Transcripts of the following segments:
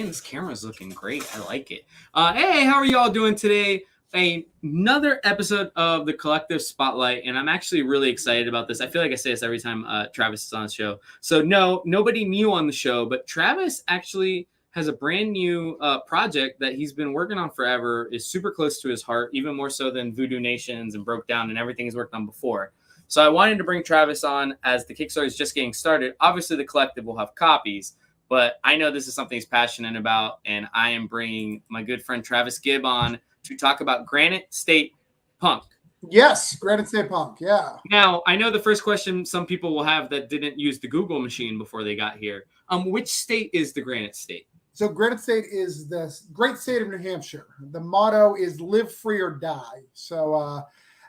Man, this camera's looking great. I like it. Hey, how are y'all doing today? Another episode of the Collective Spotlight, and I'm actually really excited about this. I feel like I say this every time Travis is on the show. So no, nobody new on the show, but Travis actually has a brand new project that he's been working on forever, is super close to his heart, even more so than Voodoo Nations and Broke Down and everything he's worked on before. So I wanted to bring Travis on as the Kickstarter is just getting started. Obviously, the Collective will have copies, but I know this is something he's passionate about, and I am bringing my good friend Travis Gibb on to talk about Granite State Punk. Yes, Granite State Punk, yeah. Now, I know the first question some people will have that didn't use the Google machine before they got here. Which state is the Granite State? So Granite State is the great state of New Hampshire. The motto is live free or die. So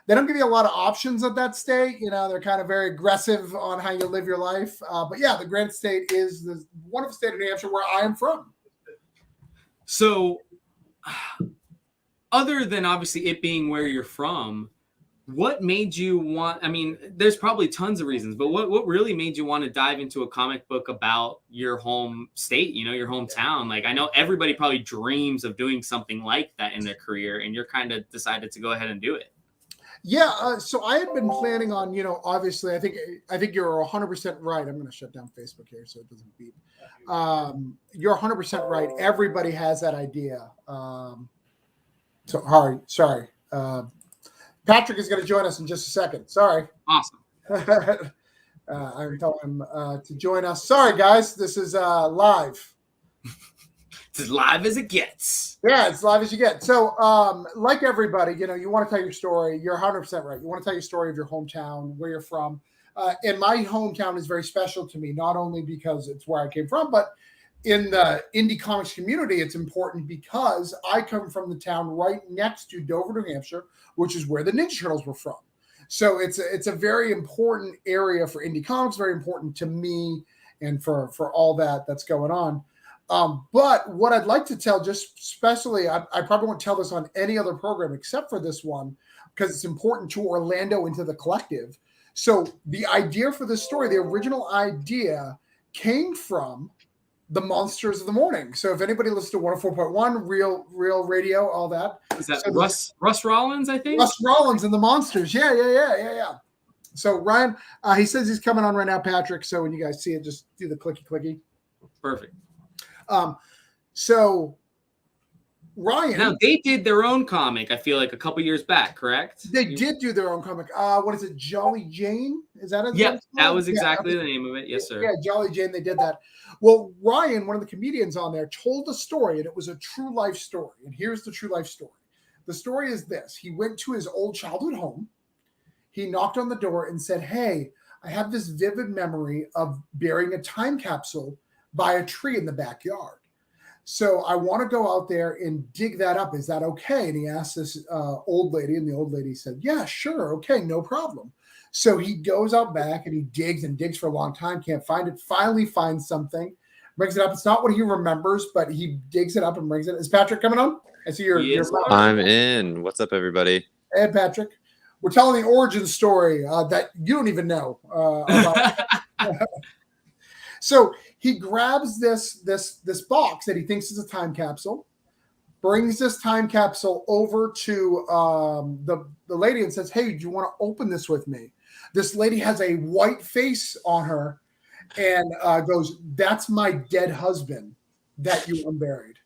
they don't give you a lot of options at that state. You know, they're kind of very aggressive on how you live your life. But yeah, the Granite State is the wonderful state of New Hampshire where I am from. So other than obviously it being where you're from, what made you want, I mean, there's probably tons of reasons, but what really made you want to dive into a comic book about your home state, you know, your hometown? Like, I know everybody probably dreams of doing something like that in their career, and you're kind of decided to go ahead and do it. Yeah, so I had been planning on, you know, obviously, I think you're 100% right. I'm going to shut down Facebook here so it doesn't beep. You're 100% right. Everybody has that idea. Sorry. Patrick is going to join us in just a second. Sorry. Awesome. I'm telling him to join us. Sorry, guys. This is live. It's as live as it gets. Yeah, it's live as you get. So, like everybody, you know, you want to tell your story. You're 100% right. You want to tell your story of your hometown, where you're from. And my hometown is very special to me, not only because it's where I came from, but in the indie comics community, it's important because I come from the town right next to Dover, New Hampshire, which is where the Ninja Turtles were from. So it's a very important area for indie comics, very important to me and for all that's going on. But what I'd like to tell, just especially, I probably won't tell this on any other program except for this one, because it's important to Orlando and to the Collective. So the idea for this story, the original idea came from the Monsters of the Morning. So if anybody listens to 104.1, real radio, all that. Is that Russ Rollins, I think? Russ Rollins and the Monsters. Yeah. So Ryan, he says he's coming on right now, Patrick. So when you guys see it, just do the clicky. Perfect. So Ryan. Now they did their own comic, I feel like a couple years back, correct? They did do their own comic. What is it? Jolly Jane? Is that it? Yeah, that was exactly the name of it. Yes, sir. Yeah, Jolly Jane, they did that. Well, Ryan, one of the comedians on there, told a story, and it was a true life story. And here's the true life story. The story is this. He went to his old childhood home. He knocked on the door and said, "Hey, I have this vivid memory of burying a time capsule by a tree in the backyard. So I want to go out there and dig that up. Is that okay?" And he asked this old lady, and the old lady said, "Yeah, sure. Okay, no problem." So he goes out back and he digs for a long time, can't find it, finally finds something, brings it up. It's not what he remembers, but he digs it up and brings it. Is Patrick coming on? I see your I'm in. What's up, everybody? Hey, Patrick. We're telling the origin story that you don't even know about. So he grabs this box that he thinks is a time capsule, brings this time capsule over to the lady and says, "Hey, do you want to open this with me?" This lady has a white face on her and goes, "That's my dead husband that you unburied."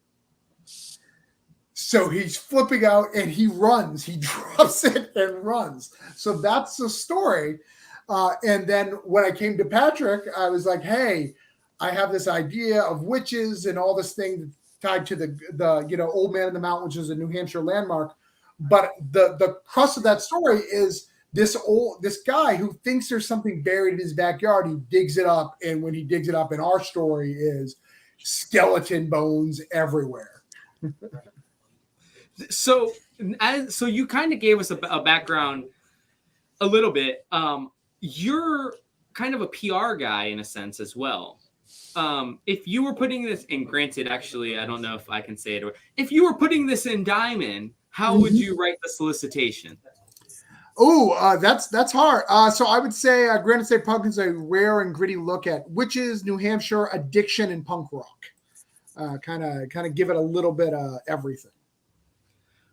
So he's flipping out and he runs. He drops it and runs. So that's the story. And then when I came to Patrick, I was like, "Hey, I have this idea of witches and all this thing tied to the Old Man in the Mountain, which is a New Hampshire landmark." But the crux of that story is this guy who thinks there's something buried in his backyard. He digs it up, and when he digs it up, in our story is skeleton bones everywhere. So you kind of gave us a background a little bit. You're kind of a PR guy in a sense as well. If you were putting this in, granted, actually, I don't know if I can say it, or if you were putting this in Diamond, how would you write the solicitation? Oh, that's hard. So I would say Granite State Punk is a rare and gritty look at witches, New Hampshire, addiction, and punk rock. kind of give it a little bit of everything.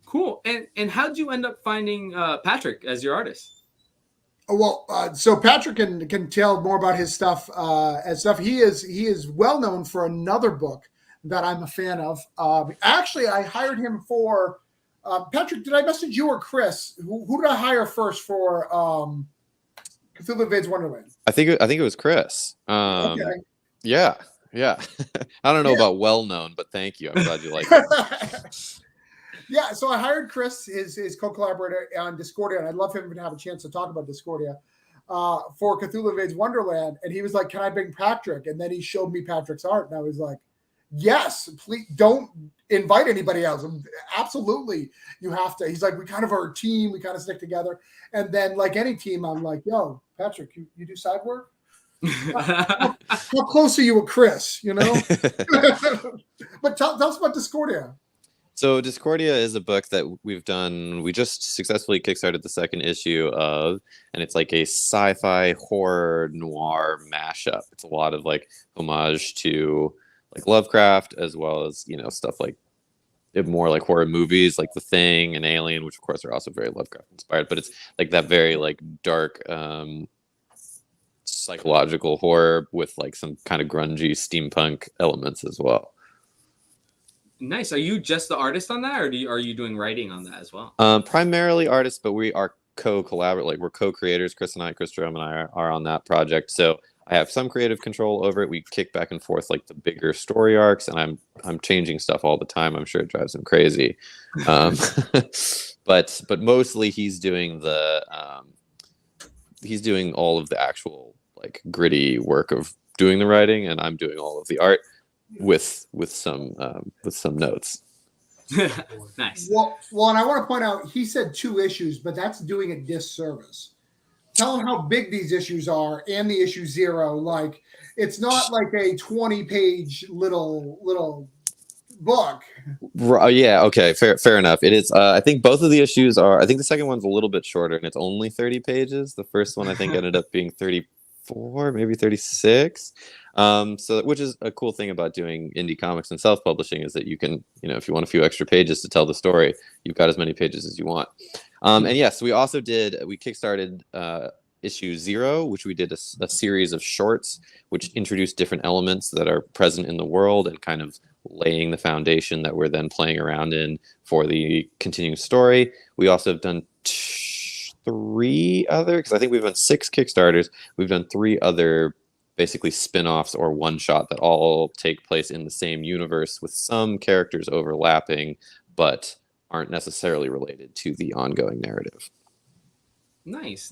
Cool. And how'd you end up finding Patrick as your artist? Well, so Patrick can tell more about his stuff as stuff. He is well known for another book that I'm a fan of. Actually, I hired him for Patrick. Did I message you or Chris? Who did I hire first for Cthulhu Invades Wonderland? I think it was Chris. Okay. Yeah. I don't know about well known, but thank you. I'm glad you like it. Yeah, so I hired Chris, his co-collaborator on Discordia, and I'd love him to have a chance to talk about Discordia for Cthulhu Invades Wonderland. And he was like, "Can I bring Patrick?" And then he showed me Patrick's art, and I was like, "Yes, please don't invite anybody else. Absolutely, you have to." He's like, "We kind of are a team. We kind of stick together." And then, like any team, I'm like, "Yo, Patrick, you do side work? How close are you with Chris? You know?" But tell us about Discordia. So Discordia is a book that we've done. We just successfully kickstarted the second issue of, and it's like a sci-fi horror noir mashup. It's a lot of like homage to like Lovecraft, as well as, you know, stuff like more like horror movies like The Thing and Alien, which of course are also very Lovecraft inspired. But it's like that very like dark psychological horror with like some kind of grungy steampunk elements as well. Nice. Are you just the artist on that, or are you doing writing on that as well? Primarily artists, but we are co-collaborate. Like we're co-creators. Chris Jerome and I are on that project. So I have some creative control over it. We kick back and forth like the bigger story arcs, and I'm changing stuff all the time. I'm sure it drives him crazy. But mostly he's doing all of the actual like gritty work of doing the writing, and I'm doing all of the art with some notes. Nice. Well, and I want to point out, he said 2 issues, but that's doing a disservice. Tell him how big these issues are and the issue 0. Like, it's not like a 20-page little book. Yeah. Okay. Fair enough. It is. I think both of the issues are. I think the second one's a little bit shorter, and it's only 30 pages. The first one I think ended up being 34, maybe 36. So which is a cool thing about doing indie comics and self-publishing, is that you can, you know, if you want a few extra pages to tell the story, you've got as many pages as you want. And yes, we kickstarted issue 0, which we did a series of shorts which introduced different elements that are present in the world and kind of laying the foundation that we're then playing around in for the continuing story. We also have done 3 other, because I think we've done 6 Kickstarters. We've done 3 other basically spin-offs or one-shot that all take place in the same universe with some characters overlapping, but aren't necessarily related to the ongoing narrative. Nice.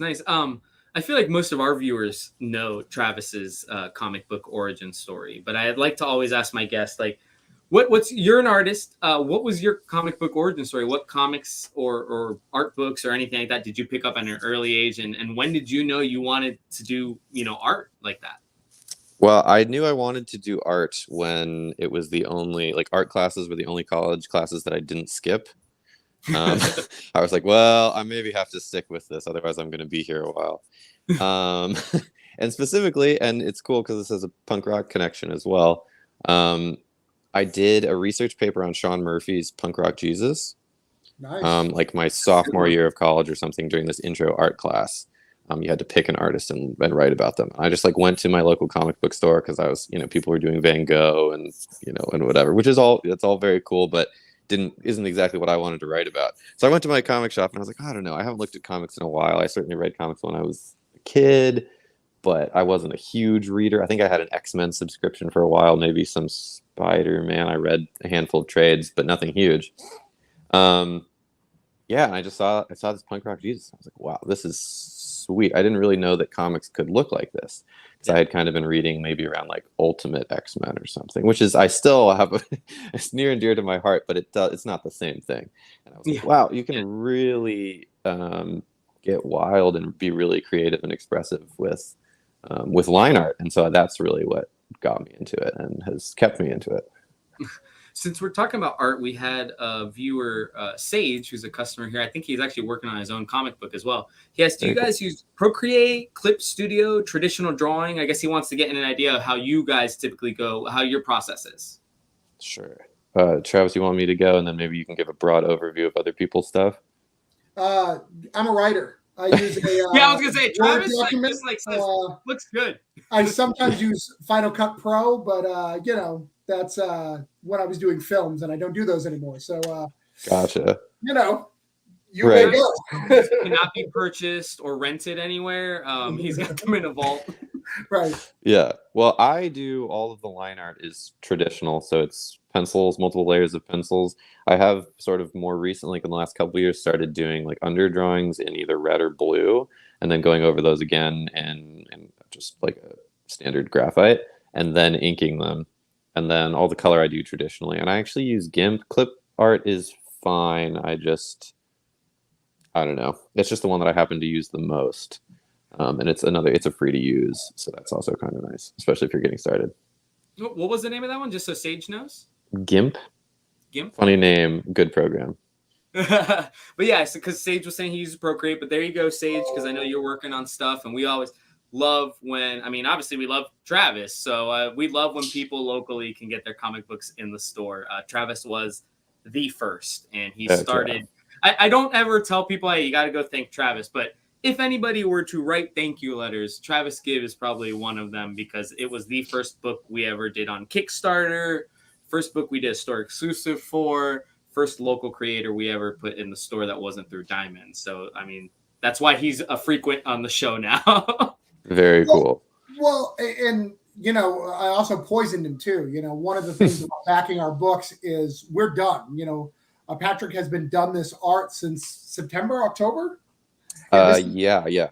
I feel like most of our viewers know Travis's comic book origin story, but I'd like to always ask my guests, like, you're an artist. What was your comic book origin story? What comics or art books or anything like that did you pick up at an early age? And when did you know you wanted to do, you know, art like that? Well, I knew I wanted to do art when it was the only, like, art classes were the only college classes that I didn't skip. I was like, well, I maybe have to stick with this, otherwise I'm going to be here a while. And specifically, and it's cool because this has a punk rock connection as well. I did a research paper on Sean Murphy's Punk Rock Jesus. Nice. Like my sophomore year of college or something, during this intro art class. You had to pick an artist and write about them. I just like went to my local comic book store because I was, you know, people were doing Van Gogh and, you know, and whatever, which is it's all very cool, but isn't exactly what I wanted to write about. So I went to my comic shop and I was like, I don't know, I haven't looked at comics in a while. I certainly read comics when I was a kid, but I wasn't a huge reader. I think I had an X-Men subscription for a while, maybe some Spider-Man. I read a handful of trades, but nothing huge. Yeah, and I saw this Punk Rock Jesus. I was like, wow, this is sweet. I didn't really know that comics could look like this, because I had kind of been reading maybe around like Ultimate X-Men or something, which is, I still have it's near and dear to my heart, but it's not the same thing. And I was like, wow, you can really get wild and be really creative and expressive with line art. And so that's really what got me into it and has kept me into it. Since we're talking about art, we had a viewer, Sage, who's a customer here. I think he's actually working on his own comic book as well. He asked, do you guys use Procreate, Clip Studio, traditional drawing? I guess he wants to get an idea of how you guys typically go, how your process is. Sure. Travis, you want me to go, and then maybe you can give a broad overview of other people's stuff? I'm a writer. I use a Yeah, I was gonna say Word Travis like document. just like says looks good. I sometimes use Final Cut Pro, but that's when I was doing films, and I don't do those anymore. So Gotcha. You Right. may go. Cannot be purchased or rented anywhere. He's got them in a vault. Right. Yeah. Well, I do all of the line art is traditional, so it's pencils, multiple layers of pencils. I have sort of more recently, like in the last couple of years, started doing like underdrawings in either red or blue, and then going over those again and just like a standard graphite, and then inking them. And then all the color I do traditionally. And I actually use GIMP. Clip art is fine. I don't know. It's just the one that I happen to use the most. And it's a free to use. So that's also kind of nice, especially if you're getting started. What was the name of that one? Just so Sage knows? GIMP. GIMP? Funny name, good program. But yeah, because Sage was saying he uses Procreate, but there you go, Sage, because I know you're working on stuff, and we always love obviously we love Travis, so we love when people locally can get their comic books in the store. Travis was the first, and he started. I don't ever tell people, hey, you got to go thank Travis, but if anybody were to write thank you letters, Travis Gibb is probably one of them, because it was the first book we ever did on Kickstarter, first book we did a store exclusive for, first local creator we ever put in the store that wasn't through Diamond. So, I mean, that's why he's a frequent on the show now. Very cool. Well, and I also poisoned him too. One of the things about backing our books is we're done. Patrick has been done this art since September, October. Yeah.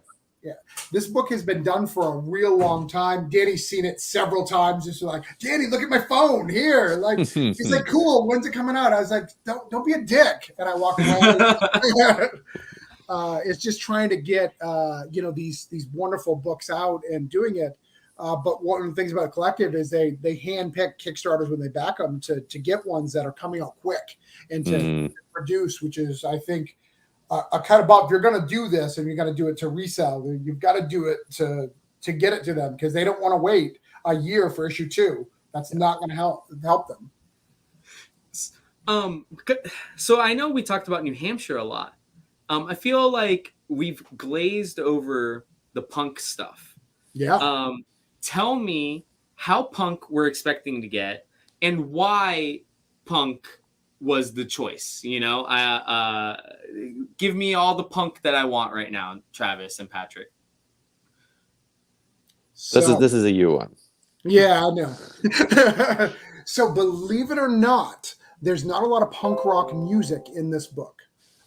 This book has been done for a real long time. Danny's seen it several times. Just like, Danny, look at my phone here. Like, he's like, cool. When's it coming out? I was like, don't be a dick. And I walk away. It's just trying to get these wonderful books out and doing it. But one of the things about a collective is they handpick Kickstarters when they back them to get ones that are coming out quick and to produce, which is, I think, a kind of about, if you're going to do this and you're going to do it to resell, you've got to do it to get it to them, because they don't want to wait a year for issue 2. That's not going to help them. So I know we talked about New Hampshire a lot. I feel like we've glazed over the punk stuff. Yeah. Tell me how punk we're expecting to get and why punk was the choice. Give me all the punk that I want right now, Travis and Patrick. This is a you one. Yeah, I know. So believe it or not, there's not a lot of punk rock music in this book,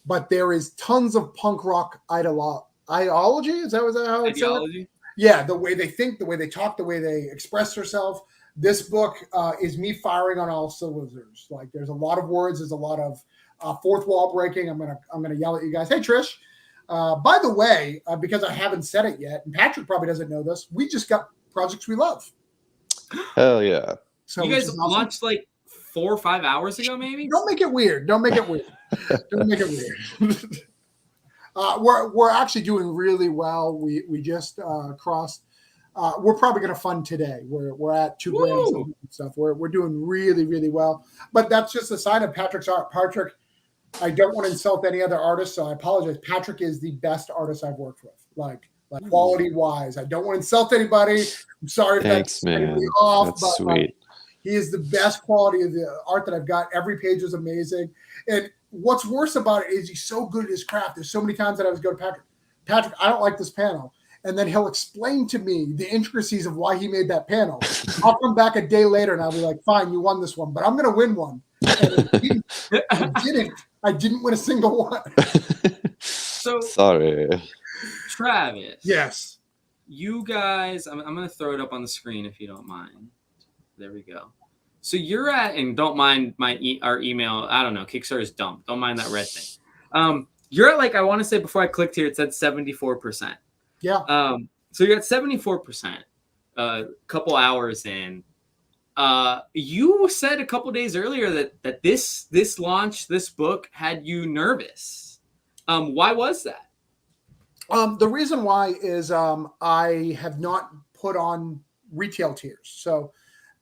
but there is tons of punk rock ideology. Is that how it's ideology? Yeah, the way they think, the way they talk, the way they express themselves. This book is me firing on all cylinders. Like, there's a lot of words, there's a lot of fourth wall breaking. I'm gonna yell at you guys. Hey, Trish. By the way, because I haven't said it yet, and Patrick probably doesn't know this, we just got Projects We Love. Hell yeah! So you guys launched like 4 or 5 hours ago, maybe. Don't make it weird. Don't make it weird. We're actually doing really well. We just crossed. We're probably going to fund today. We're at $2,000 and stuff. We're doing really, really well. But that's just a sign of Patrick's art. Patrick, I don't want to insult any other artist, so I apologize. Patrick is the best artist I've worked with, like quality wise. I don't want to insult anybody. I'm sorry if Thanks, that's man. off, That's but sweet. He is the best quality of the art that I've got. Every page is amazing. And what's worse about it is he's so good at his craft. There's so many times that I was go to Patrick, I don't like this panel. And then he'll explain to me the intricacies of why he made that panel. I'll come back a day later and I'll be like, fine, you won this one, but I'm going to win one. And I didn't win a single one. So sorry. Travis. Yes. You guys, I'm going to throw it up on the screen if you don't mind. There we go. So you're at, and don't mind our email. I don't know. Kickstarter is dumb. Don't mind that red thing. You're at, like, I want to say before I clicked here, it said 74%. Yeah. So you're at 74%. A couple hours in. You said a couple days earlier that this launch, this book, had you nervous. Why was that? The reason why is I have not put on retail tiers. So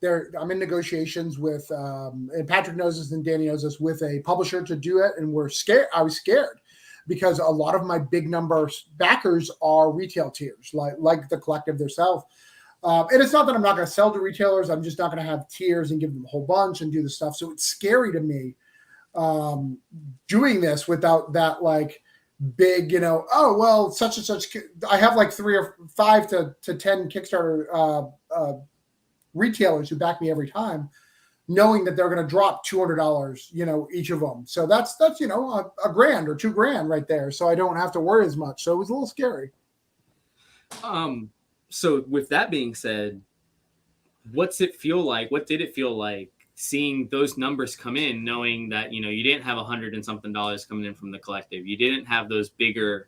I'm in negotiations with, and Patrick knows this and Danny knows this, with a publisher to do it. And we're scared. I was scared because a lot of my big number backers are retail tiers, like the collective themselves. And it's not that I'm not going to sell to retailers. I'm just not going to have tiers and give them a whole bunch and do the stuff. So it's scary to me doing this without that like big, oh, well, such and such. I have like 3 or 5 to 10 Kickstarter retailers who back me every time, knowing that they're going to drop $200, each of them. So that's a $1,000 or $2,000 right there. So I don't have to worry as much. So it was a little scary. So with that being said, what's it feel like? What did it feel like seeing those numbers come in, knowing that, you didn't have $100 and something coming in from the collective. You didn't have those bigger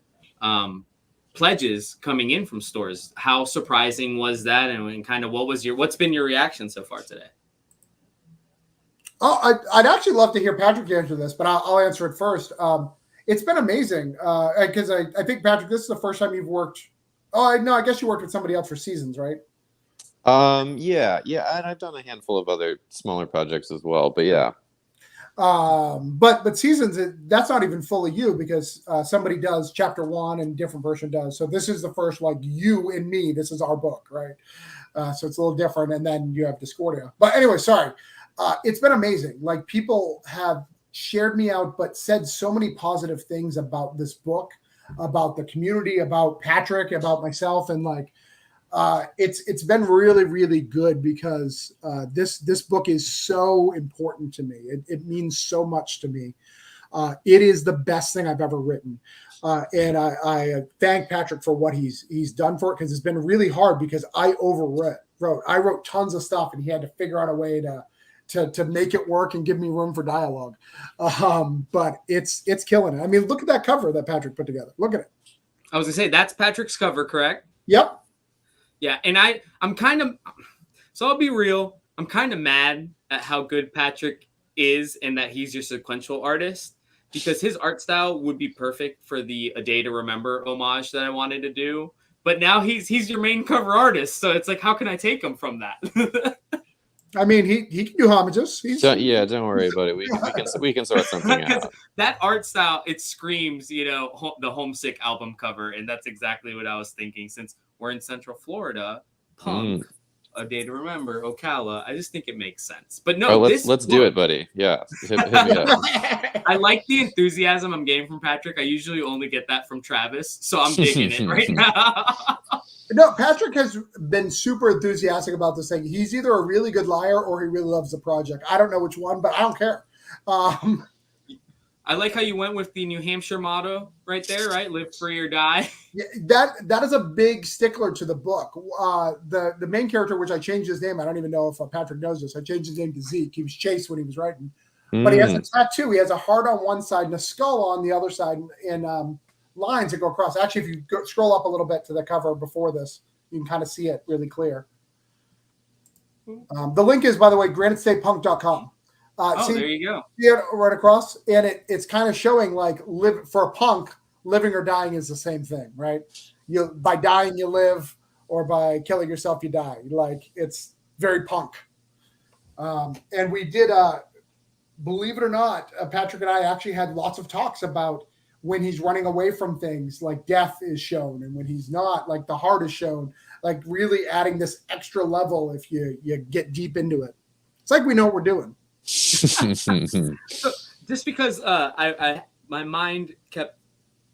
pledges coming in from stores. How surprising was that? And kind of what's been your reaction so far today? Oh, I'd actually love to hear Patrick answer this, but I'll answer it first. It's been amazing because I think, Patrick, this is the first time you've worked. Oh, no, I guess you worked with somebody else for Seasons, right? Yeah, and I've done a handful of other smaller projects as well, but yeah. But Seasons, that's not even fully you, because somebody does chapter 1 and different version does. So this is the first, like, you and me. This is our book, right? So it's a little different, and then you have Discordia. But anyway, sorry. It's been amazing. Like, people have shared me out, but said so many positive things about this book, about the community, about Patrick, about myself, and like. It's been really, really good because this book is so important to me. It means so much to me. It is the best thing I've ever written. And I thank Patrick for what he's done for it, because it's been really hard because I overwrote. I wrote tons of stuff, and he had to figure out a way to make it work and give me room for dialogue. But it's killing it. I mean, look at that cover that Patrick put together. Look at it. I was gonna say, that's Patrick's cover, correct? Yep. Yeah, and I'm kind of, so I'll be real, I'm kind of mad at how good Patrick is and that he's your sequential artist, because his art style would be perfect for the A Day to Remember homage that I wanted to do. But now he's your main cover artist, so it's like, how can I take him from that? I mean, he can do homages. Don't worry about it. We can sort something out. That art style, it screams, the Homesick album cover, and that's exactly what I was thinking. Since we're in Central Florida, punk, A Day to Remember, Ocala. I just think it makes sense. But no, let's do it, buddy. Yeah, hit me up. I like the enthusiasm I'm getting from Patrick. I usually only get that from Travis, so I'm digging it right now. No, Patrick has been super enthusiastic about this thing. He's either a really good liar or he really loves the project. I don't know which one, but I don't care. I like how you went with the New Hampshire motto right there, right? Live free or die. Yeah, that is a big stickler to the book. The main character, which I changed his name, I don't even know if Patrick knows this. I changed his name to Zeke. He was Chase when he was writing. But he has a tattoo. He has a heart on one side and a skull on the other side, and lines that go across. Actually, if you scroll up a little bit to the cover before this, you can kind of see it really clear. The link is, by the way, granitestalepunk.com. There you go. See it right across, and it's kind of showing like for a punk, living or dying is the same thing, right? By dying you live, or by killing yourself you die. Like, it's very punk. And we did, believe it or not, Patrick and I actually had lots of talks about when he's running away from things, like death is shown, and when he's not, like the heart is shown, like really adding this extra level if you get deep into it. It's like we know what we're doing. So, just because my mind kept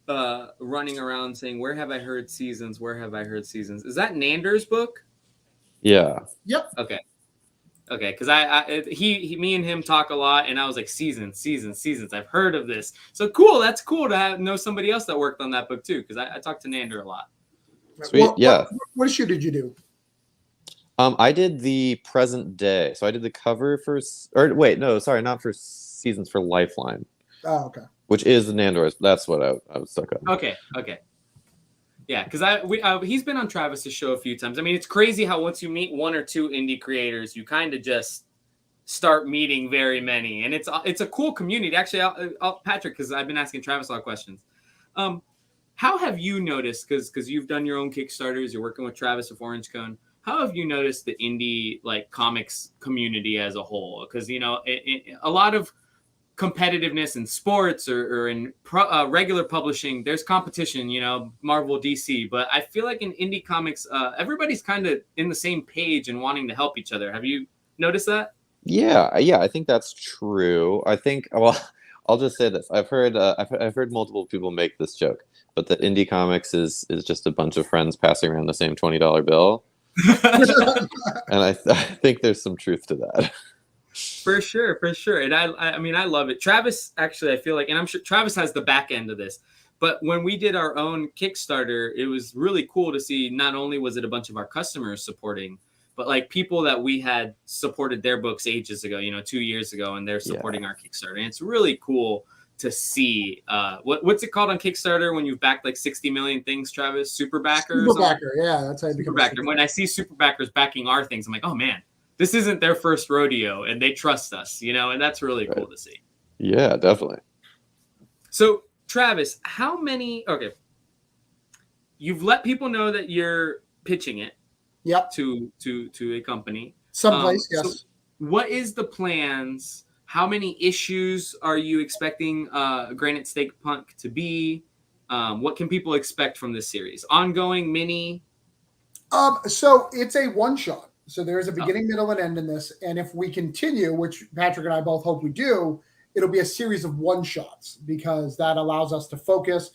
running around saying, where have I heard Seasons? Where have I heard Seasons? Is that Nander's book? Yeah. Yep. Okay, because me and him talk a lot, and I was like, Seasons. I've heard of this. So cool. That's cool to know somebody else that worked on that book too, because I talked to Nander a lot. Sweet. Yeah. What issue did you do? I did the present day. So I did the cover not for Seasons, for Lifeline. Oh, okay. Which is Nandor's. That's what I was stuck on. Okay. Yeah, because he's been on Travis's show a few times. I mean, it's crazy how once you meet one or two indie creators, you kind of just start meeting very many, and it's a cool community. Actually, Patrick, because I've been asking Travis a lot of questions. How have you noticed? Because you've done your own Kickstarters, you're working with Travis of Orange Cone. how have you noticed the indie like comics community as a whole? Because a lot of competitiveness in sports or in regular publishing, there's competition, Marvel, DC, but I feel like in indie comics, everybody's kind of in the same page and wanting to help each other. Have you noticed that? Yeah, I think that's true. I think, well, I'll just say this. I've heard multiple people make this joke, but that indie comics is just a bunch of friends passing around the same $20 bill. And I think there's some truth to that. For sure. And I mean, I love it. Travis, actually, I feel like, and I'm sure Travis has the back end of this, but when we did our own Kickstarter, it was really cool to see not only was it a bunch of our customers supporting, but like people that we had supported their books ages ago, 2 years ago, and they're supporting our Kickstarter. And it's really cool to see. What's it called on Kickstarter when you've backed like 60 million things, Travis? Super backer? Super backer, yeah. That's how you become super backer. When I see super backers backing our things, I'm like, oh man, this isn't their first rodeo and they trust us, and that's really cool to see. Yeah, definitely. So Travis, you've let people know that you're pitching it. Yep. To a company. Someplace, yes. So what is the plans? How many issues are you expecting Granite Steak Punk to be? What can people expect from this series? Ongoing, mini? So it's a one-shot. So there is a beginning, middle, and end in this. And if we continue, which Patrick and I both hope we do, it'll be a series of one-shots because that allows us to focus.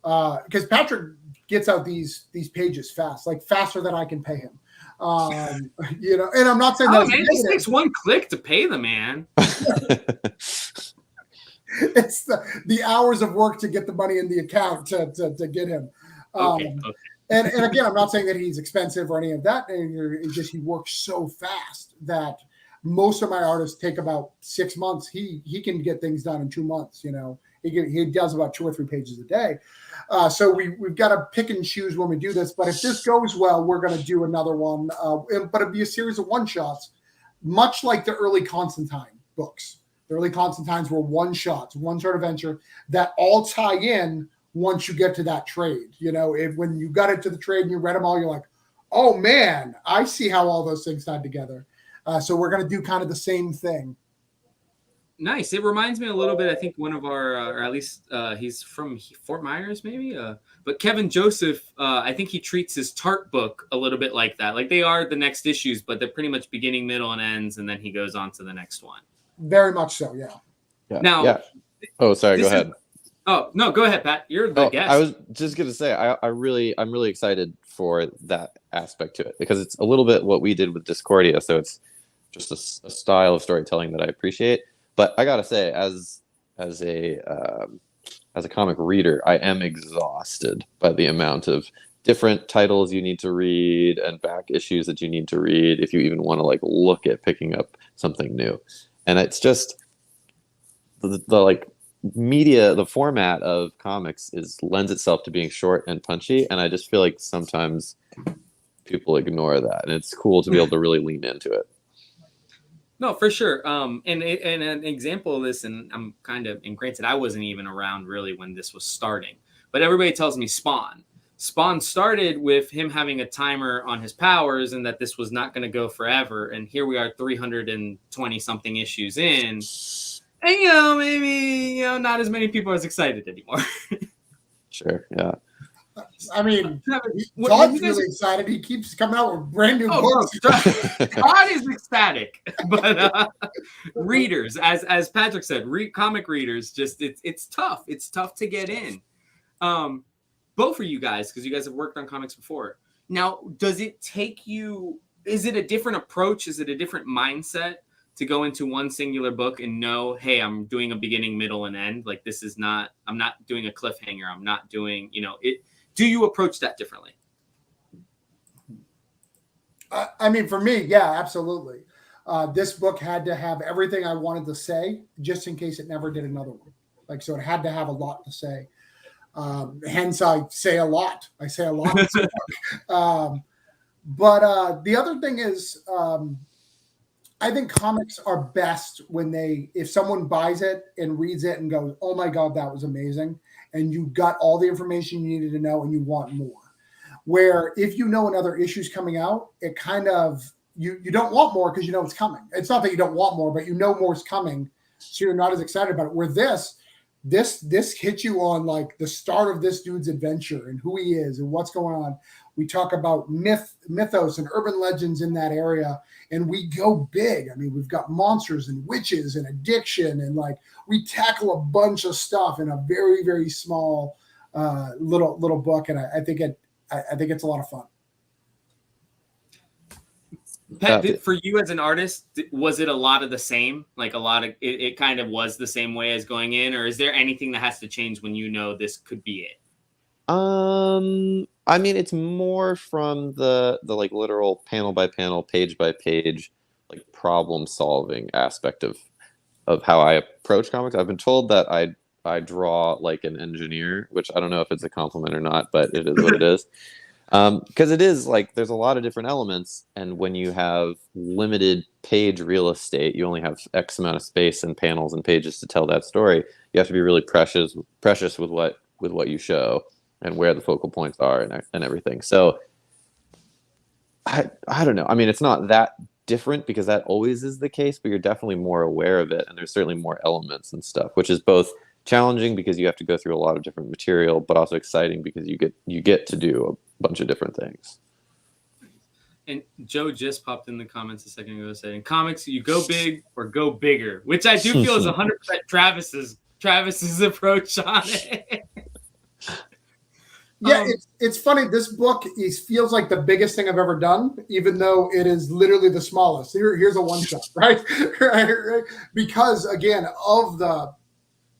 Because Patrick gets out these pages fast, like faster than I can pay him. And I'm not saying that man, it takes one click to pay the man. It's the hours of work to get the money in the account to get him. Okay. And again, I'm not saying that he's expensive or any of that. It's just he works so fast that most of my artists take about 6 months. He can get things done in 2 months. He does about 2 or 3 pages a day. So we've got to pick and choose when we do this. But if this goes well, we're going to do another one. But it'll be a series of one-shots, much like the early Constantine books. The early Constantines were one-shots, one-shot adventure that all tie in once you get to that trade. When you got into the trade and you read them all, you're like, oh, man, I see how all those things tied together. So we're going to do kind of the same thing. Nice. It reminds me a little bit, I think one of our, or at least he's from Fort Myers, maybe. But Kevin Joseph, I think he treats his Tart book a little bit like that. Like they are the next issues, but they're pretty much beginning, middle, and ends, and then he goes on to the next one. Very much so, yeah. Now, oh, sorry, go ahead. Oh no, go ahead, Pat. You're the guest. I was just gonna say, I'm really excited for that aspect to it because it's a little bit what we did with Discordia. So it's just a style of storytelling that I appreciate. But I gotta say, as a comic reader, I am exhausted by the amount of different titles you need to read and back issues that you need to read if you even want to like look at picking up something new. And it's just the like media, the format of comics lends itself to being short and punchy, and I just feel like sometimes people ignore that, and it's cool to be able to really lean into it. No, for sure. And an example of this, and I'm and granted, I wasn't even around really when this was starting, but everybody tells me Spawn. Spawn started with him having a timer on his powers and that this was not going to go forever. And here we are 320 something issues in. And, maybe, not as many people are as excited anymore. Sure. Yeah. I mean, Todd's really excited. He keeps coming out with brand new books. Todd is ecstatic, but readers, as Patrick said, comic readers, just it's tough. It's tough to get in. Both of you guys, because you guys have worked on comics before. Now, does it take you? Is it a different approach? Is it a different mindset to go into one singular book and know, hey, I'm doing a beginning, middle, and end? Like this is not. I'm not doing a cliffhanger. I'm not doing. It. Do you approach that differently? I mean, for me, yeah, absolutely. This book had to have everything I wanted to say, just in case it never did another one. So it had to have a lot to say. Hence, I say a lot. I say a lot. But the other thing is, I think comics are best when if someone buys it and reads it and goes, "Oh my God, that was amazing," and you got all the information you needed to know and you want more. where if you know another issue's coming out, it kind of you don't want more because you know it's coming. It's not that you don't want more, but you know more's coming, so you're not as excited about it. Where this hits you on like the start of this dude's adventure and who he is and what's going on. We talk about mythos and urban legends in that area, and we go big. I mean, we've got monsters and witches and addiction, and like we tackle a bunch of stuff in a very, very small little book, and I think it's a lot of fun. Pat, for you as an artist, was it a lot of the same? Like a lot of it kind of was the same way as going in, or is there anything that has to change when you know this could be it? I mean, it's more from the like literal panel by panel, page by page, like problem solving aspect of how I approach comics. I've been told that I draw like an engineer, which I don't know if it's a compliment or not, but it is what it is. Because it is like there's a lot of different elements, and when you have limited page real estate, you only have X amount of space and panels and pages to tell that story. You have to be really precious with what you show and where the focal points are and everything. So I don't know. I mean, it's not that different because that always is the case, but you're definitely more aware of it, and there's certainly more elements and stuff, which is both challenging because you have to go through a lot of different material, but also exciting because you get to do a bunch of different things. And Joe just popped in the comments a second ago saying, "Comics, you go big or go bigger," which I do feel is 100% Travis's approach on it. Yeah, it's funny. This book feels like the biggest thing I've ever done, even though it is literally the smallest. Here's a one shot, right? right? Because again, of the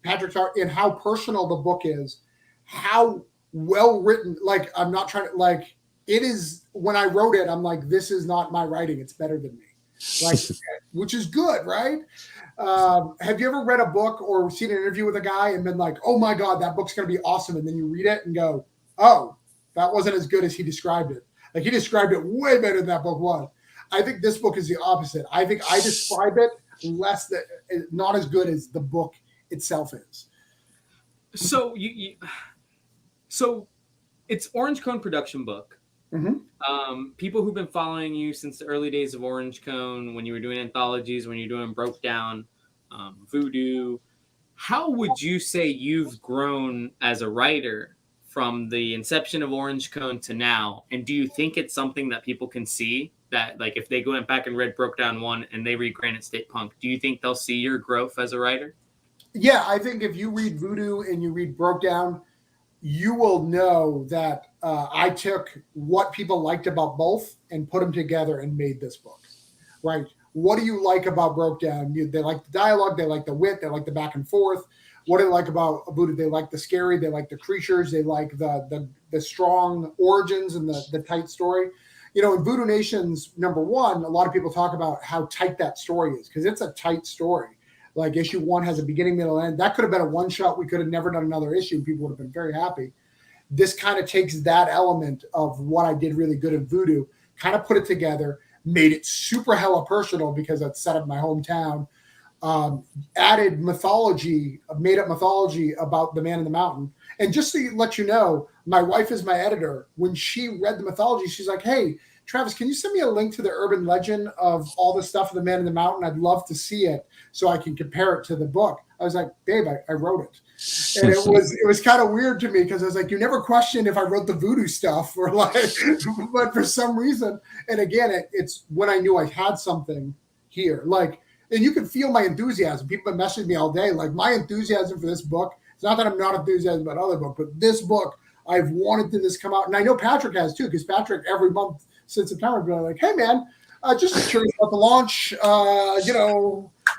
Patrick's art and how personal the book is, how well written. Like I'm not trying to like it is. When I wrote it, I'm like, this is not my writing. It's better than me, like, which is good, right? Have you ever read a book or seen an interview with a guy and been like, oh my God, that book's going to be awesome. And then you read it and go, oh, that wasn't as good as he described it. Like he described it way better than that book was. I think this book is the opposite. I think I describe it not as good as the book itself is. So so it's Orange Cone production book. Mm-hmm. People who've been following you since the early days of Orange Cone, when you were doing anthologies, when you're doing Broke Down, Voodoo, how would you say you've grown as a writer from the inception of Orange Cone to now? And do you think it's something that people can see that, like, if they go back and read Broke Down 1 and they read Granite State Punk, do you think they'll see your growth as a writer? Yeah, I think if you read Voodoo and you read Broke Down, you will know that I took what people liked about both and put them together and made this book, right? What do you like about Broke Down? They like the dialogue, they like the wit, they like the back and forth. What do they like about Voodoo? They like the scary, they like the creatures, they like the strong origins and the tight story. You know, in Voodoo Nations #1, a lot of people talk about how tight that story is because it's a tight story. Like issue 1 has a beginning, middle, end. That could have been a one shot. We could have never done another issue. People would have been very happy. This kind of takes that element of what I did really good in Voodoo, kind of put it together, made it super hella personal because it's set up in my hometown. Added mythology, made up mythology about the Man in the Mountain. And just to let you know, my wife is my editor. When she read the mythology, she's like, hey, Travis, can you send me a link to the urban legend of all the stuff of the Man in the Mountain? I'd love to see it so I can compare it to the book. I was like, babe, I wrote it. And it was kind of weird to me because I was like, you never questioned if I wrote the Voodoo stuff or like, but for some reason, and again, it's when I knew I had something here. Like, and you can feel my enthusiasm. People have messaged me all day. Like my enthusiasm for this book, it's not that I'm not enthusiastic about other books, but this book, I've wanted this to come out. And I know Patrick has too, because Patrick every month since September been like, hey man, just curious about the launch.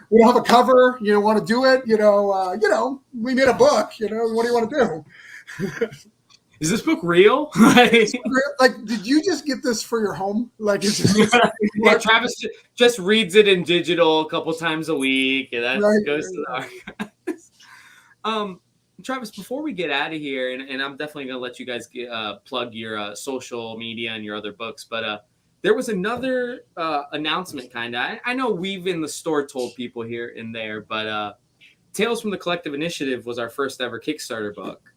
We don't have a cover. You want to do it? We made a book. What do you want to do? Is this book real? Like, did you just get this for your home? Like, yeah, Travis just reads it in digital a couple times a week, and that goes to the archives. Travis, before we get out of here, and I'm definitely going to let you guys plug your social media and your other books, but there was another announcement, kind of. I know we've in the store told people here and there, but Tales from the Collective Initiative was our first ever Kickstarter book.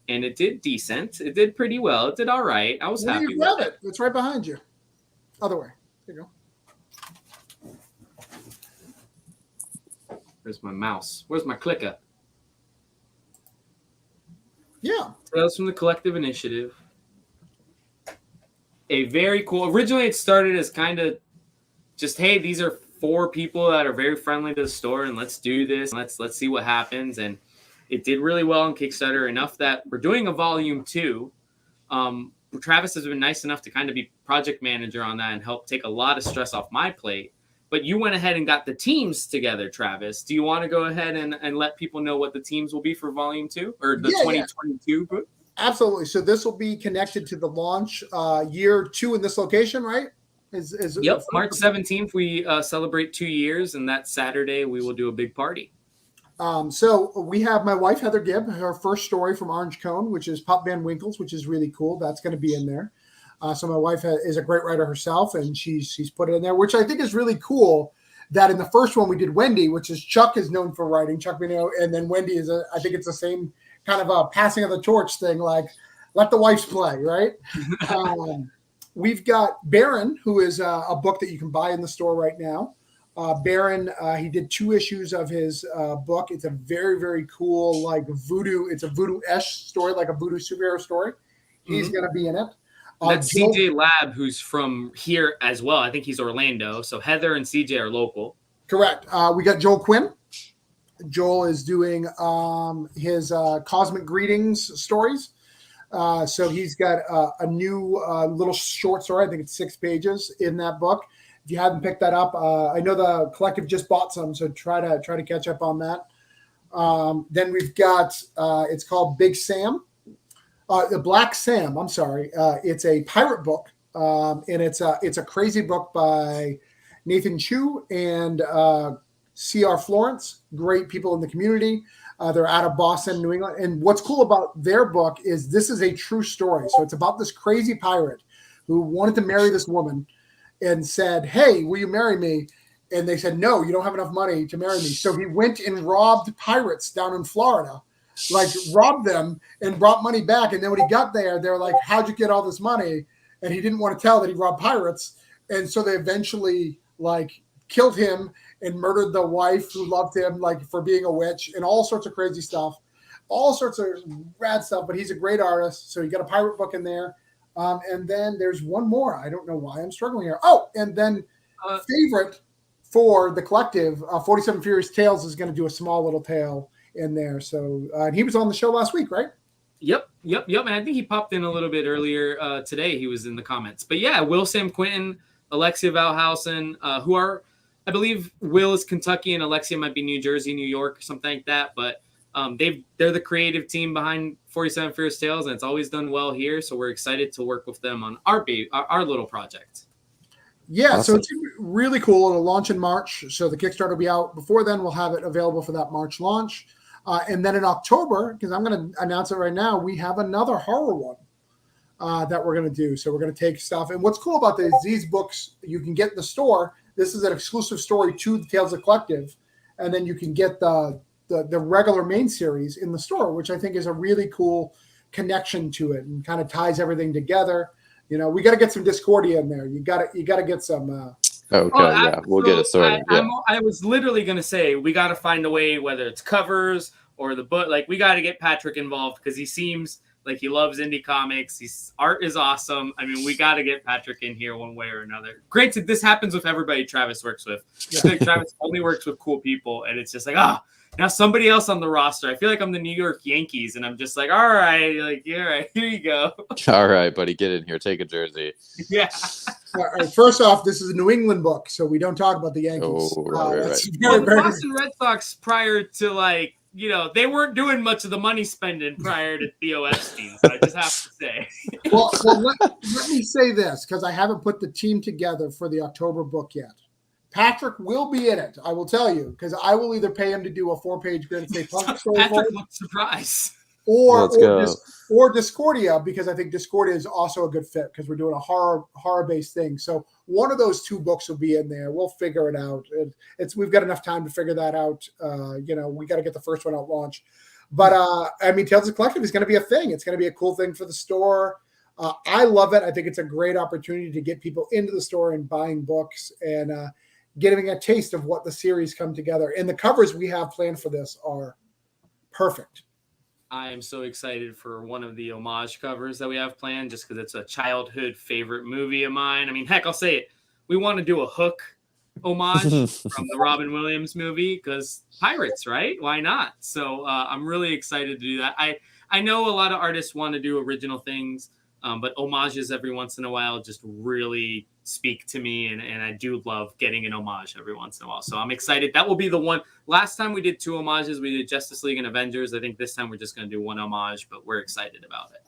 and it did decent. It did pretty well. It did all right. I was Where do happy you with grab it? It's right behind you. Other way. There you go. Where's my mouse? Where's my clicker? Yeah. Tales from the Collective Initiative. A very cool. Originally, it started as kind of just, hey, these are 4 people that are very friendly to the store, and let's do this. Let's see what happens. And it did really well on Kickstarter, enough that we're doing a volume 2. Travis has been nice enough to kind of be project manager on that and help take a lot of stress off my plate. But you went ahead and got the teams together, Travis. Do you want to go ahead and let people know what the teams will be for volume 2 or the 2022 book? Absolutely. So this will be connected to the launch year 2 in this location, right? Yep. March 17th, we celebrate 2 years, and that Saturday we will do a big party. So we have my wife, Heather Gibb, her first story from Orange Cone, which is Pup Van Winkles, which is really cool. That's going to be in there. So my wife is a great writer herself, and she's put it in there, which I think is really cool. That in the first one we did Wendy, which is Chuck is known for writing, Chuck Mineo, and then Wendy is I think it's the same kind of a passing of the torch thing, like let the wives play, right? We've got Baron, who is a book that you can buy in the store right now. Baron, he did 2 issues of his book. It's a very, very cool, like voodoo. It's a voodoo-esque story, like a voodoo superhero story. He's going to be in it. That's CJ Lab, who's from here as well. I think he's Orlando. So Heather and CJ are local. Correct. We got Joel Quinn. Joel is doing his Cosmic Greetings stories. So he's got a new little short story. I think it's 6 pages in that book. If you haven't picked that up, I know the collective just bought some, so try to catch up on that. Then we've got it's called Big Sam. The Black Sam, I'm sorry. It's a pirate book, and it's a crazy book by Nathan Chu and C.R. Florence. Great people in the community. They're out of Boston, New England. And what's cool about their book is this is a true story. So it's about this crazy pirate who wanted to marry this woman and said, hey, will you marry me? And they said, no, you don't have enough money to marry me. So he went and robbed pirates down in Florida. Like robbed them and brought money back. And then when he got there, they're like, how'd you get all this money? And he didn't want to tell that he robbed pirates. And so they eventually like killed him and murdered the wife who loved him, like for being a witch and all sorts of crazy stuff, all sorts of rad stuff. But he's a great artist. So you got a pirate book in there. And then there's one more. I don't know why I'm struggling here. Oh, and then favorite for the collective, 47 Furious Tales is going to do a small little tale in there. So and he was on the show last week, right? Yep. And I think he popped in a little bit earlier today. He was in the comments. But yeah, Will Sam Quinton, Alexia Valhausen, who are, I believe Will is Kentucky and Alexia might be New Jersey, New York, or something like that. But they're the creative team behind 47 Fierce Tales, and it's always done well here. So we're excited to work with them on our little project. Yeah, awesome. So it's really cool. It'll launch in March. So the Kickstarter will be out before then. We'll have it available for that March launch. And then in October, because I'm going to announce it right now, we have another horror one that we're going to do. So we're going to take stuff. And what's cool about these books, you can get in the store. This is an exclusive story to the Tales of Collective. And then you can get the regular main series in the store, which I think is a really cool connection to it and kind of ties everything together. You know, we got to get some Discordia in there. You got to get some. We'll get it sorted. I was literally going to say we got to find a way, whether it's covers or the book. Like we got to get Patrick involved because he seems like he loves indie comics. His art is awesome. I mean, we got to get Patrick in here one way or another. Granted, this happens with everybody Travis works with. I feel like Travis only works with cool people, and it's just like, now somebody else on the roster. I feel like I'm the New York Yankees, and I'm just like, all right, like, yeah, all right, here you go. All right, buddy, get in here. Take a jersey. Yeah. All right, first off, this is a New England book, so we don't talk about the Yankees. Right. Well, the Boston Red Sox, prior to like, you know, they weren't doing much of the money spending prior to Theo Epstein. So I just have to say. well let me say this, because I haven't put the team together for the October book yet. Patrick will be in it. I will tell you, because I will either pay him to do a 4-page Granite State Punk story, Patrick looked surprised, or Discordia, because I think Discordia is also a good fit because we're doing a horror-based thing. So one of those 2 books will be in there. We'll figure it out. We've got enough time to figure that out. We got to get the first one out launch. But I mean, Tales of the Collective is going to be a thing. It's going to be a cool thing for the store. I love it. I think it's a great opportunity to get people into the store and buying books and getting a taste of what the series come together. And the covers we have planned for this are perfect. I am so excited for one of the homage covers that we have planned, just because it's a childhood favorite movie of mine. I mean, heck, I'll say it. We want to do a Hook homage from the Robin Williams movie, because pirates, right? Why not? So I'm really excited to do that. I know a lot of artists want to do original things, but homages every once in a while just really speak to me, and I do love getting an homage every once in a while. So I'm excited. That will be the one. Last time we did 2 homages. We did Justice League and Avengers. I think this time we're just going to do 1 homage, but we're excited about it.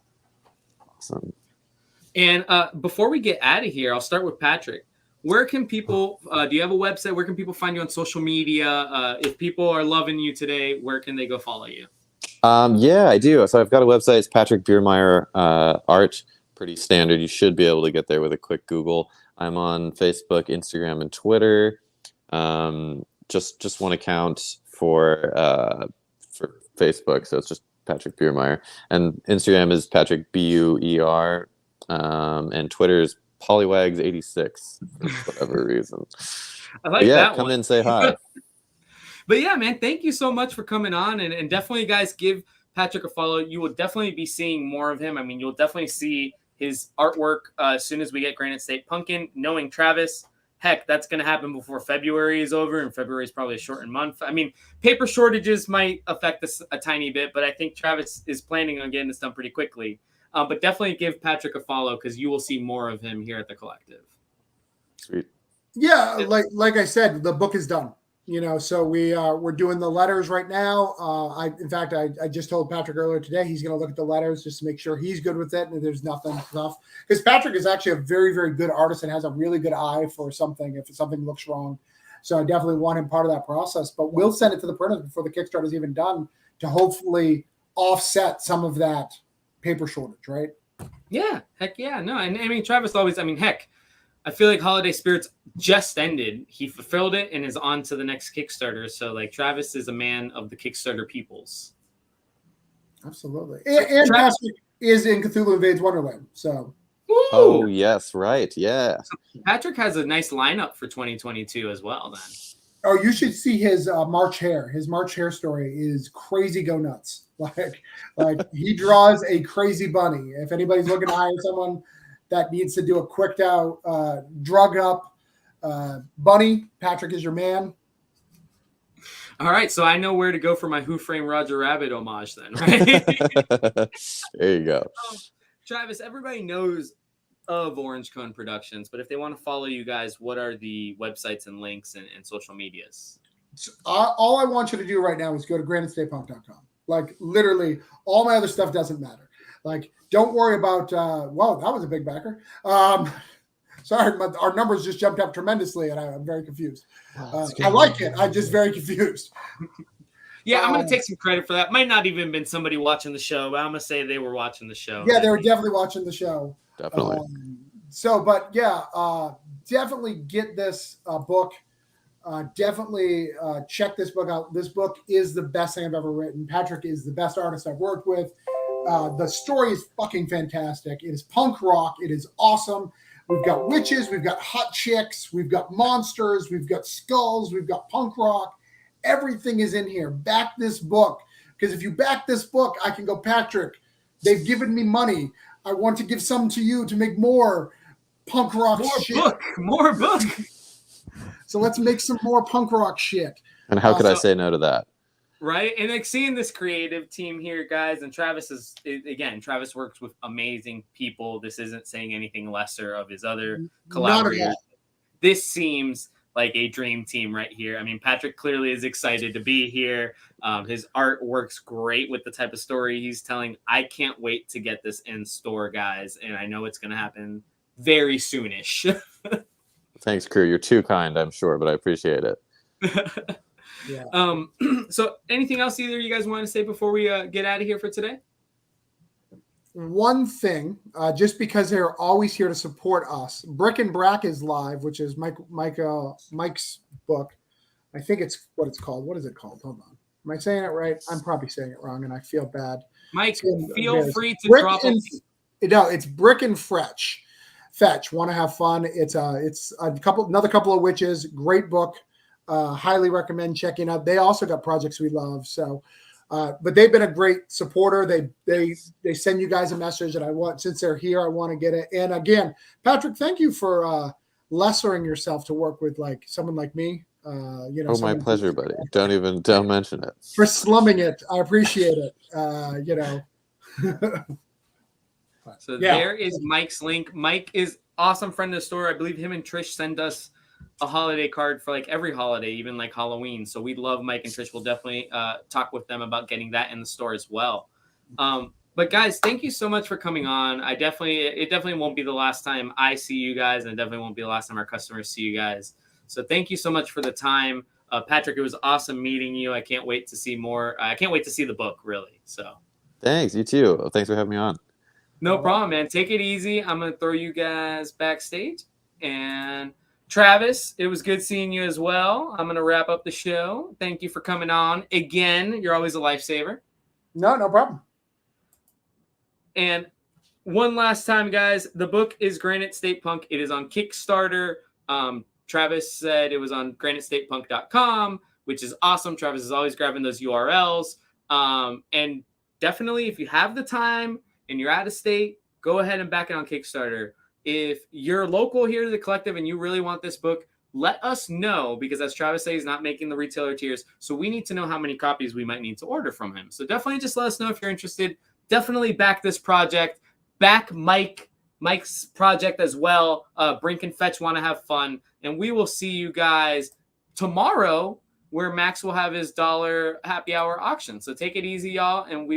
Awesome. And before we get out of here, I'll start with Patrick. Where can people, do you have a website? Where can people find you on social media? If people are loving you today, where can they go follow you? Yeah, I do. So I've got a website. It's Patrick Biermeyer Art. Pretty standard. You should be able to get there with a quick Google. I'm on Facebook, Instagram, and Twitter. Just one account for Facebook, so it's just Patrick Biermeyer. And Instagram is Patrick Buer, and Twitter is Polywags86 for whatever reason. I like that come one. in, say hi. But yeah, man, thank you so much for coming on, and definitely, guys, give Patrick a follow. You will definitely be seeing more of him. I mean, you'll definitely see his artwork as soon as we get Granite State Pumpkin. Knowing Travis, heck, that's going to happen before February is over, and February is probably a shortened month. I mean, paper shortages might affect us a tiny bit, but I think Travis is planning on getting this done pretty quickly. But definitely give Patrick a follow, because you will see more of him here at the Collective. Sweet. Yeah, like I said, the book is done. So we're doing the letters right now. In fact, I just told Patrick earlier today he's going to look at the letters just to make sure he's good with it and there's nothing tough. Because Patrick is actually a very, very good artist and has a really good eye for something if something looks wrong. So I definitely want him part of that process. But we'll send it to the printers before the Kickstarter is even done to hopefully offset some of that paper shortage, right? Yeah, heck yeah. No, and I mean, Travis always, heck, I feel like Holiday Spirits just ended. He fulfilled it and is on to the next Kickstarter. So, like, Travis is a man of the Kickstarter peoples. Absolutely. And Patrick is in Cthulhu Invades Wonderland. So. Woo! Oh, yes, right. Yeah. Patrick has a nice lineup for 2022 as well, then. Oh, you should see his March Hare. His March Hare story is crazy go nuts. Like he draws a crazy bunny. If anybody's looking to hire someone that needs to do a quick out, drug up bunny, Patrick is your man. All right, so I know where to go for my Who Framed Roger Rabbit homage then, right? There you go. Travis, everybody knows of Orange Cone Productions, but if they want to follow you guys, what are the websites and links and social medias? So, all I want you to do right now is go to granitestatePunk.com. Like, literally, all my other stuff doesn't matter. Like, don't worry about, wow, that was a big backer. Sorry, our numbers just jumped up tremendously, and I'm very confused. I like it. I'm just very confused. Yeah, I'm going to take some credit for that. Might not even been somebody watching the show, but I'm going to say they were watching the show. Yeah, they were definitely watching the show. Definitely. Definitely get this book. Definitely check this book out. This book is the best thing I've ever written. Patrick is the best artist I've worked with. The story is fucking fantastic. It is punk rock. It is awesome. We've got witches. We've got hot chicks. We've got monsters. We've got skulls. We've got punk rock. Everything is in here. Back this book. Because if you back this book, I can go, Patrick, they've given me money. I want to give some to you to make more punk rock shit. More book. So let's make some more punk rock shit. And how could I say no to that? Right. And like seeing this creative team here, guys, and Travis works with amazing people. This isn't saying anything lesser of his other collaborators. This seems like a dream team right here. I mean, Patrick clearly is excited to be here. His art works great with the type of story he's telling. I can't wait to get this in store, guys. And I know it's going to happen very soonish. Thanks, crew. You're too kind, I'm sure, but I appreciate it. Yeah. So anything else either you guys want to say before we get out of here for today? One thing, just because they're always here to support us, Brick and Brack is live, which is Mike's book. I think it's what it's called. What is it called? Hold on. Am I saying it right? I'm probably saying it wrong, and I feel bad. Mike, feel free to Brick drop and, no, it's Brick and Fetch. Want to have fun? It's another couple of witches. Great book. Highly recommend checking out. They also got projects we love. So, but they've been a great supporter. They send you guys a message, and since they're here, I want to get it. And again, Patrick, thank you for lessering yourself to work with like someone like me. Oh, my pleasure, buddy. Don't mention it. For slumming it. I appreciate it. So there is Mike's link. Mike is awesome friend of the store. I believe him and Trish send us a holiday card for like every holiday, even like Halloween. So we love Mike and Trish. We'll definitely talk with them about getting that in the store as well. But guys, thank you so much for coming on. It definitely won't be the last time I see you guys, and it definitely won't be the last time our customers see you guys. So thank you so much for the time. Patrick, it was awesome meeting you. I can't wait to see more. I can't wait to see the book, really. So thanks. You too. Thanks for having me on. No problem, man. Take it easy. I'm going to throw you guys backstage. And Travis, it was good seeing you as well. I'm going to wrap up the show. Thank you for coming on. Again, you're always a lifesaver. No problem. And one last time, guys, the book is Granite State Punk. It is on Kickstarter. Travis said it was on granitestatepunk.com, which is awesome. Travis is always grabbing those URLs. And definitely, if you have the time and you're out of state, go ahead and back it on Kickstarter. If you're local here to the collective and you really want this book, let us know, because as Travis says, he's not making the retailer tiers. So we need to know how many copies we might need to order from him. So definitely just let us know if you're interested. Definitely back this project. Back Mike's project as well. Brink and Fetch want to have fun. And we will see you guys tomorrow, where Max will have his $1 happy hour auction. So take it easy, y'all. And we